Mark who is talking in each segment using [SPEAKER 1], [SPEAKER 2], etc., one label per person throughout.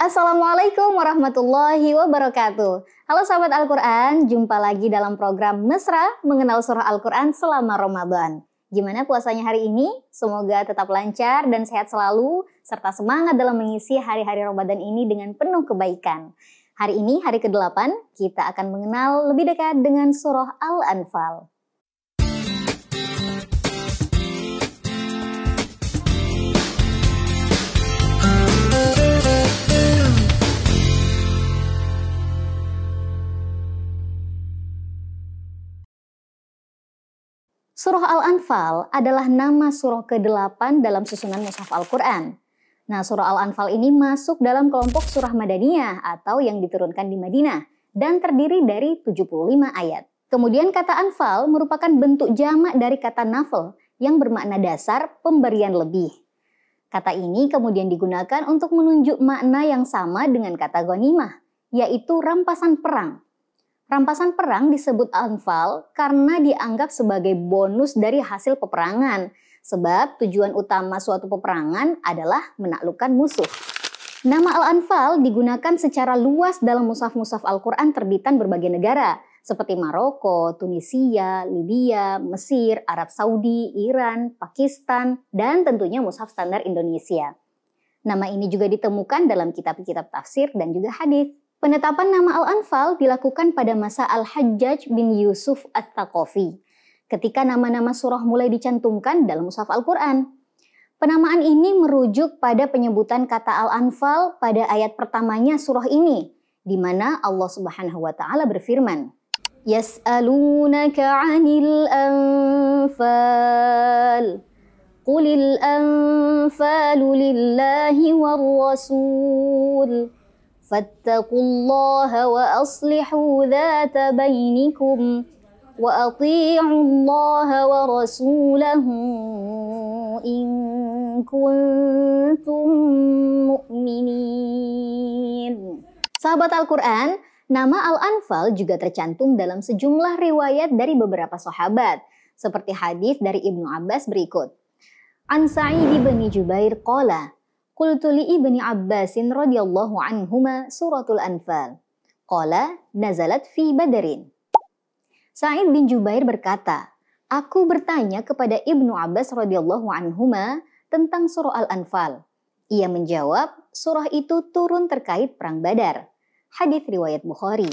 [SPEAKER 1] Assalamualaikum warahmatullahi wabarakatuh. Halo sahabat Al-Quran, jumpa lagi dalam program Mesra mengenal surah Al-Quran selama Ramadan. Gimana puasanya hari ini? Semoga tetap lancar dan sehat selalu, serta semangat dalam mengisi hari-hari Ramadan ini dengan penuh kebaikan. Hari ini, hari ke-8, kita akan mengenal lebih dekat dengan surah Al-Anfal. Surah Al-Anfal adalah nama surah ke-8 dalam susunan mushaf Al-Quran. Nah, surah Al-Anfal ini masuk dalam kelompok surah Madaniyah atau yang diturunkan di Madinah dan terdiri dari 75 ayat. Kemudian kata Anfal merupakan bentuk jamak dari kata nafl yang bermakna dasar pemberian lebih. Kata ini kemudian digunakan untuk menunjuk makna yang sama dengan kata ghanimah, yaitu rampasan perang. Rampasan perang disebut Anfal karena dianggap sebagai bonus dari hasil peperangan, sebab tujuan utama suatu peperangan adalah menaklukkan musuh. Nama Al-Anfal digunakan secara luas dalam mushaf-mushaf Al-Quran terbitan berbagai negara, seperti Maroko, Tunisia, Libya, Mesir, Arab Saudi, Iran, Pakistan, dan tentunya mushaf standar Indonesia. Nama ini juga ditemukan dalam kitab-kitab tafsir dan juga hadis. Penetapan nama Al-Anfal dilakukan pada masa Al-Hajjaj bin Yusuf Ats-Tsaqafi, ketika nama-nama surah mulai dicantumkan dalam mushaf Al-Quran. Penamaan ini merujuk pada penyebutan kata Al-Anfal pada ayat pertamanya surah ini, di mana Allah Subhanahu wa Ta'ala berfirman, Yas'alunaka 'anil anfal, qulil anfalu lillahi war rasul. Fattaqullaha wa aslihu dhata bainikum wa ati'ullaha wa rasulahu in kuntum mu'minin. Sahabat Al-Quran, nama Al-Anfal juga tercantum dalam sejumlah riwayat dari beberapa sahabat, seperti hadis dari Ibnu Abbas berikut. An Sa'id bin Jubair qala, Qultu li ibni Abbasin radhiyallahu anhuma suratul Anfal. Qala nazalat fi Badrin. Sa'id bin Jubair berkata, aku bertanya kepada Ibnu Abbas radhiyallahu anhuma tentang surah Al-Anfal. Ia menjawab, surah itu turun terkait perang Badar. Hadis riwayat Bukhari.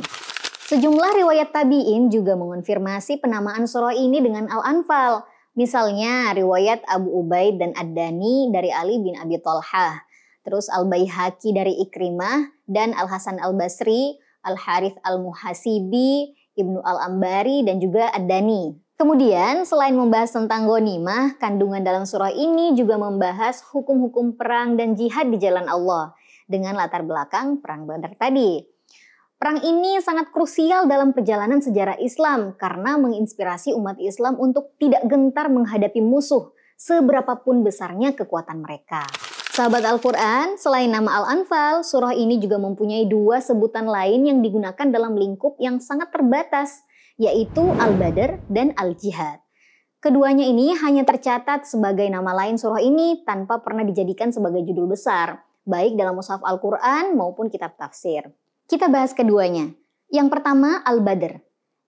[SPEAKER 1] Sejumlah riwayat tabi'in juga mengonfirmasi penamaan surah ini dengan Al-Anfal. Misalnya riwayat Abu Ubaid dan Ad-Dani dari Ali bin Abi Thalhah, terus Al-Baihaqi dari Ikrimah dan Al-Hasan Al-Basri, Al-Harith Al-Muhasibi, Ibnu Al-Ambari dan juga Ad-Dani. Kemudian selain membahas tentang ghanimah, kandungan dalam surah ini juga membahas hukum-hukum perang dan jihad di jalan Allah dengan latar belakang perang Badar tadi. Perang ini sangat krusial dalam perjalanan sejarah Islam karena menginspirasi umat Islam untuk tidak gentar menghadapi musuh seberapapun besarnya kekuatan mereka. Sahabat Al-Quran, selain nama Al-Anfal, surah ini juga mempunyai dua sebutan lain yang digunakan dalam lingkup yang sangat terbatas, yaitu Al-Badr dan Al-Jihad. Keduanya ini hanya tercatat sebagai nama lain surah ini tanpa pernah dijadikan sebagai judul besar, baik dalam mushaf Al-Quran maupun kitab tafsir. Kita bahas keduanya. Yang pertama, Al-Badr.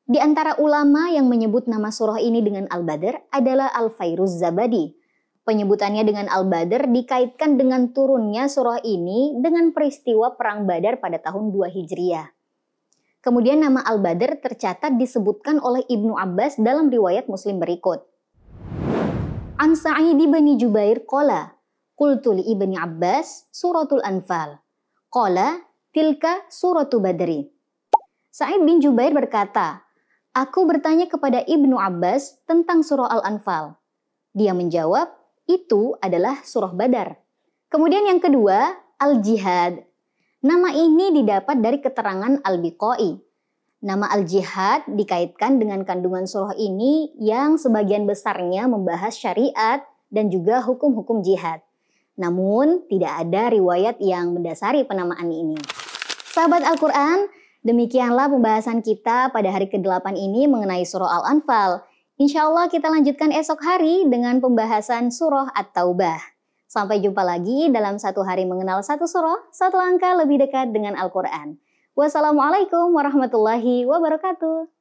[SPEAKER 1] Di antara ulama yang menyebut nama surah ini dengan Al-Badr adalah Al-Fairuz Zabadi. Penyebutannya dengan Al-Badr dikaitkan dengan turunnya surah ini dengan peristiwa Perang Badar pada tahun 2 Hijriah. Kemudian nama Al-Badr tercatat disebutkan oleh Ibnu Abbas dalam riwayat Muslim berikut. An Sa'id bin Jubair qala, Qultu li ibni Abbas suratul Anfal. Qala, Tilka suratu Badri. Sa'id bin Jubair berkata, aku bertanya kepada Ibnu Abbas tentang surah Al-Anfal. Dia menjawab, itu adalah surah Badar. Kemudian yang kedua, Al-Jihad. Nama ini didapat dari keterangan Al-Biqai. Nama Al-Jihad dikaitkan dengan kandungan surah ini yang sebagian besarnya membahas syariat dan juga hukum-hukum jihad. Namun, tidak ada riwayat yang mendasari penamaan ini. Sahabat Al-Quran, demikianlah pembahasan kita pada hari ke-8 ini mengenai surah Al-Anfal. Insya Allah kita lanjutkan esok hari dengan pembahasan surah At-Taubah. Sampai jumpa lagi dalam satu hari mengenal satu surah, satu langkah lebih dekat dengan Al-Quran. Wassalamualaikum warahmatullahi wabarakatuh.